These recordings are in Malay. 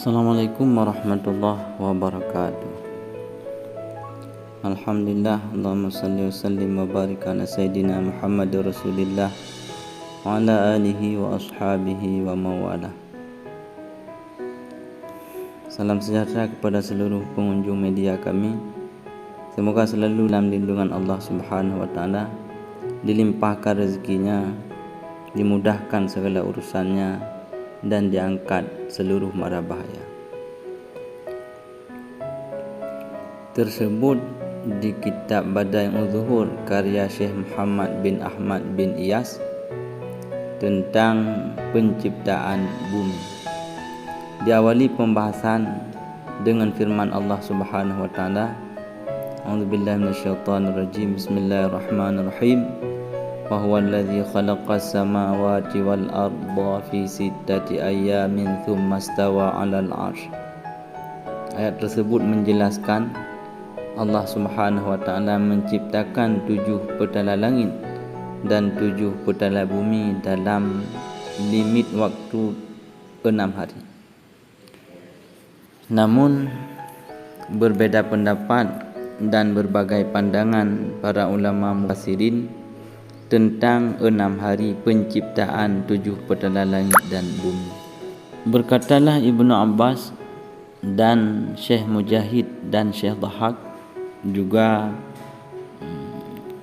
Assalamualaikum warahmatullahi wabarakatuh. Alhamdulillah, Allahumma salli wa sallim wa barik ala Sayyidina Muhammad Rasulillah wa ala alihi wa ashabihi wa mawalah. Salam sejahtera kepada seluruh pengunjung media kami. Semoga selalu dalam lindungan Allah Subhanahu wa taala, dilimpahkan rezekinya, dimudahkan segala urusannya, dan diangkat seluruh mara bahaya. Tersebut di kitab Badai Zuhur karya Syekh Muhammad bin Ahmad bin Iyas tentang penciptaan bumi. Diawali pembahasan dengan firman Allah Subhanahu wa taala, A'udzubillahi minasyaitonir rajim. Bismillahirrahmanirrahim. Wa huwa alladzi khalaqas samawati wal arda fi sittati ayyamin tsumma istawa 'alal 'arsy. Ayat tersebut menjelaskan Allah Subhanahu wa taala menciptakan 7 petala langit dan 7 petala bumi dalam limit waktu 6 hari. Namun berbeda pendapat dan berbagai pandangan para ulama mufassirin tentang 6 hari penciptaan 7 petala langit dan bumi. Berkatalah Ibnu Abbas dan Syekh Mujahid dan Syekh Dhahak, juga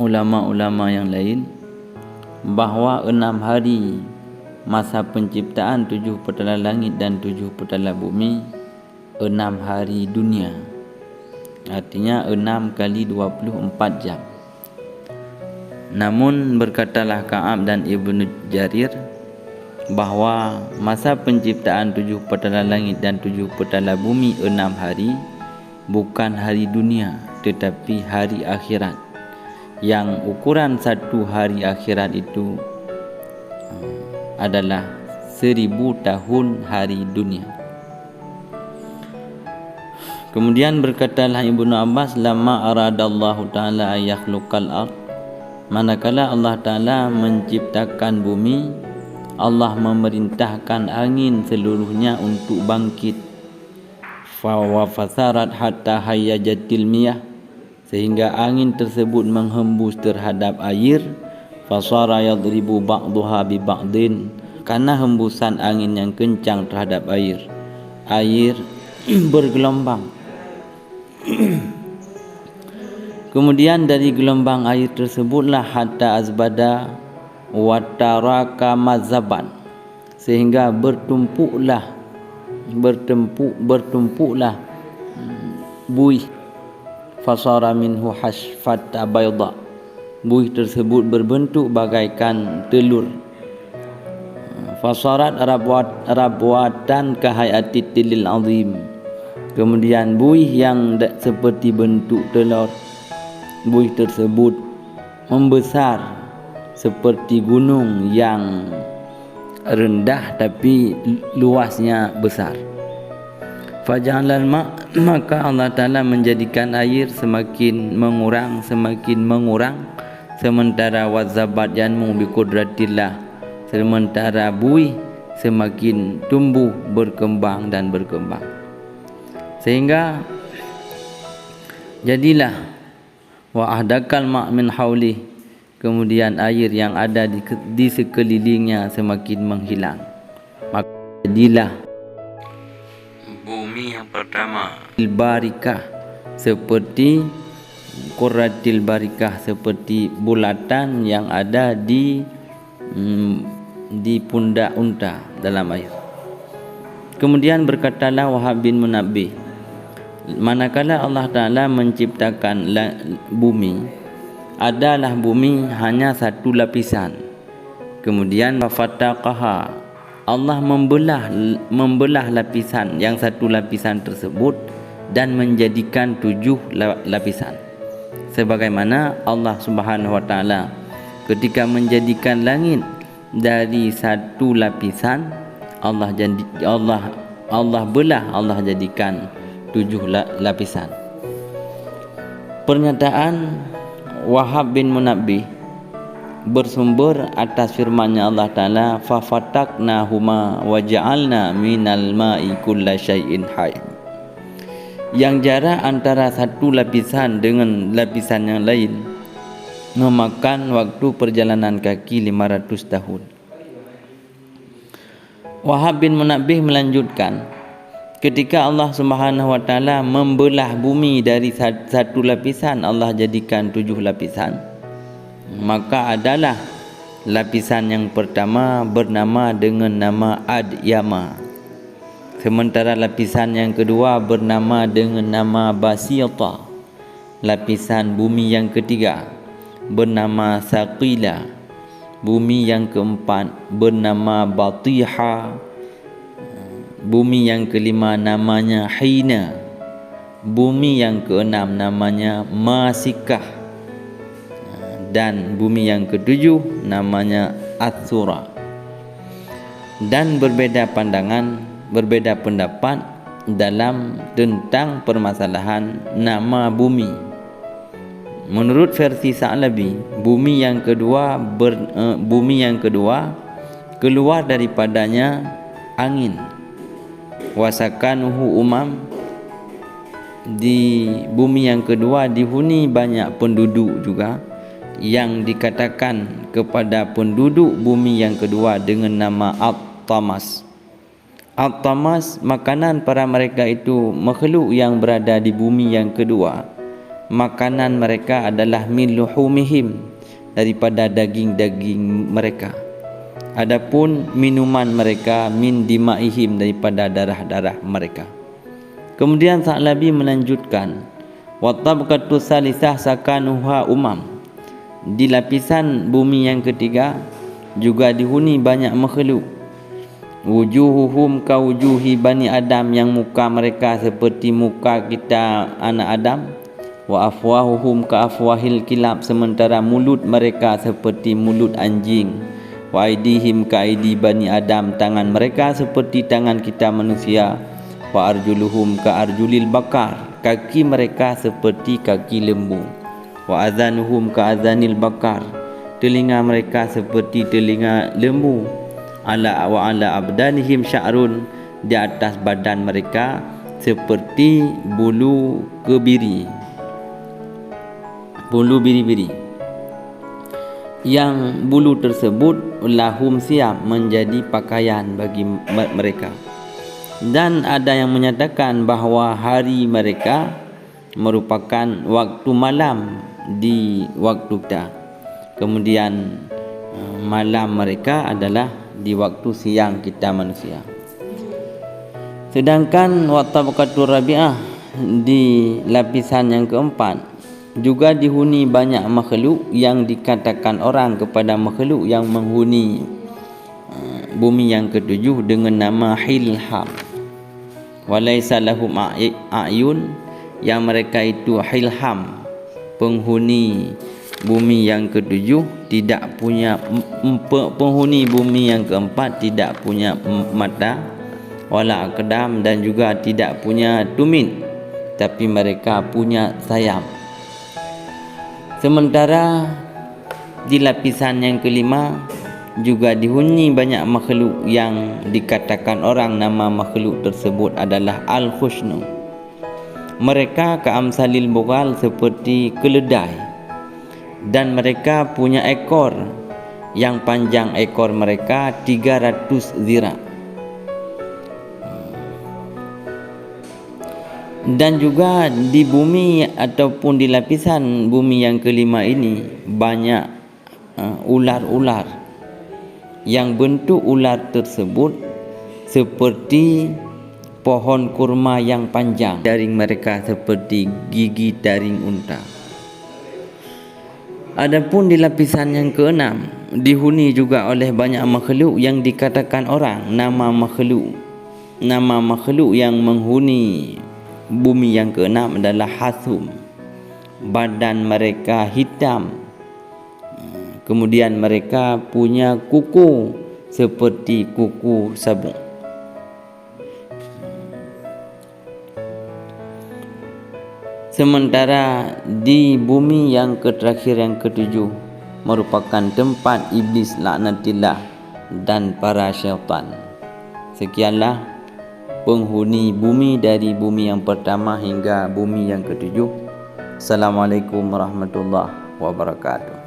ulama-ulama yang lain, bahawa 6 hari masa penciptaan 7 petala langit dan 7 petala bumi 6 hari dunia. Artinya 6 kali 24 jam. Namun berkatalah Ka'ab dan Ibnu Jarir bahawa masa penciptaan 7 petala langit dan 7 petala bumi 6 hari bukan hari dunia, tetapi hari akhirat, yang ukuran satu hari akhirat itu adalah 1000 tahun hari dunia. Kemudian berkatalah Ibnu Abbas, lama aradallahu ta'ala ayakhluqal ard, manakala Allah Ta'ala menciptakan bumi, Allah memerintahkan angin seluruhnya untuk bangkit. Fasarat hatta hayyajatil miyah, sehingga angin tersebut menghembus terhadap air. Fasara yadribu ba'daha bi ba'din, karena hembusan angin yang kencang terhadap air, air bergelombang. Kemudian dari gelombang air tersebutlah hatta azbada wa taraka mazaban, sehingga bertumpuklah buih. Fasara minhu hashfata bayda, buih tersebut berbentuk bagaikan telur. Fasarat rabwatan kahayati tilil azim, kemudian buih yang seperti bentuk telur, buih tersebut membesar seperti gunung yang rendah tapi luasnya besar. Faja'alal ma', maka Allah Ta'ala menjadikan air semakin mengurang, sementara wazabat yanmu bi qudratillah, sementara buih semakin tumbuh, berkembang, sehingga jadilah wa ahdakal ma' min hauli, kemudian air yang ada di sekelilingnya semakin menghilang. Maka jadilah bumi yang pertama barikah, seperti qurratil barikah, seperti bulatan yang ada di pundak unta dalam air. Kemudian berkatalah Wahab bin Munabbih, manakala Allah Ta'ala menciptakan bumi, adalah bumi hanya satu lapisan. Kemudian fafataqaha, Allah membelah lapisan, yang satu lapisan tersebut, dan menjadikan 7 lapisan. Sebagaimana Allah Subhanahu wa taala ketika menjadikan langit dari satu lapisan, Allah belah, Allah jadikan 7 lapisan. Pernyataan Wahab bin Munabbih bersumber atas firman-Nya Allah Ta'ala, fafataknahuma wa ja'alna minal ma'i kulla syai'in hayy. Yang jarak antara satu lapisan dengan lapisan yang lain memakan waktu perjalanan kaki 500 tahun. Wahab bin Munabbih melanjutkan, ketika Allah Subhanahu wa taala membelah bumi dari satu lapisan, Allah jadikan 7 lapisan. Maka adalah lapisan yang pertama bernama dengan nama Ad-Yama. Sementara lapisan yang kedua bernama dengan nama Basita. Lapisan bumi yang ketiga bernama Saqila. Bumi yang keempat bernama Batiha. Bumi yang kelima namanya Hina. Bumi yang keenam namanya Masikah. Dan bumi yang ketujuh namanya Atsura. Dan berbeda pandangan, berbeda pendapat dalam tentang permasalahan nama bumi. Menurut versi Sa'labi, bumi yang kedua keluar daripadanya angin. Wasakanuhu umam, di bumi yang kedua dihuni banyak penduduk juga, yang dikatakan kepada penduduk bumi yang kedua dengan nama At-Tamas. At-Tamas, makanan para mereka itu makhluk yang berada di bumi yang kedua. Makanan mereka adalah min luhumihim, daripada daging-daging mereka. Adapun minuman mereka min dimaihim, daripada darah-darah mereka. Kemudian Sa'labi melanjutkan, wa tabqatu salisah sakanuha umam. Di lapisan bumi yang ketiga juga dihuni banyak makhluk. Wujuhuhum ka wujuhi bani Adam, yang muka mereka seperti muka kita anak Adam. Wa afwahuhum ka afwahil kilab, sementara mulut mereka seperti mulut anjing. Wa aidihim ka aidi bani Adam, tangan mereka seperti tangan kita manusia. Wa arjuluhum ka arjulil bakar, kaki mereka seperti kaki lembu. Wa azanuhum ka azanil bakar, telinga mereka seperti telinga lembu. Ala wa ala abdanihim sya'run, di atas badan mereka seperti bulu kebiri, bulu biri-biri, yang bulu tersebut lahum siap menjadi pakaian bagi mereka. Dan ada yang menyatakan bahawa hari mereka merupakan waktu malam di waktu kita. Kemudian malam mereka adalah di waktu siang kita manusia. Sedangkan watabaqatur rabi'ah, di lapisan yang keempat juga dihuni banyak makhluk yang dikatakan orang kepada makhluk yang menghuni bumi yang ketujuh dengan nama Hilham. Walaysa lahum a'yun, yang mereka itu Hilham, penghuni bumi yang ketujuh tidak punya, penghuni bumi yang keempat tidak punya mata, wala aqdam, dan juga tidak punya tumit, tapi mereka punya sayap. Sementara di lapisan yang kelima juga dihuni banyak makhluk yang dikatakan orang nama makhluk tersebut adalah Al-Khushnu. Mereka ka'amsalil bughal, seperti keledai, dan mereka punya ekor yang panjang ekor mereka 300 zira'. Dan juga di bumi ataupun di lapisan bumi yang kelima ini banyak ular-ular, yang bentuk ular tersebut seperti pohon kurma yang panjang. Daring mereka seperti gigi daring unta. Adapun di lapisan yang keenam dihuni juga oleh banyak makhluk yang dikatakan orang. Nama makhluk yang menghuni bumi yang keenam adalah Hasum. Badan mereka hitam, kemudian mereka punya kuku seperti kuku sabung. Sementara di bumi yang terakhir yang ketujuh merupakan tempat iblis laknatillah dan para syaitan. Sekianlah penghuni bumi dari bumi yang pertama hingga bumi yang ketujuh. Assalamualaikum warahmatullahi wabarakatuh.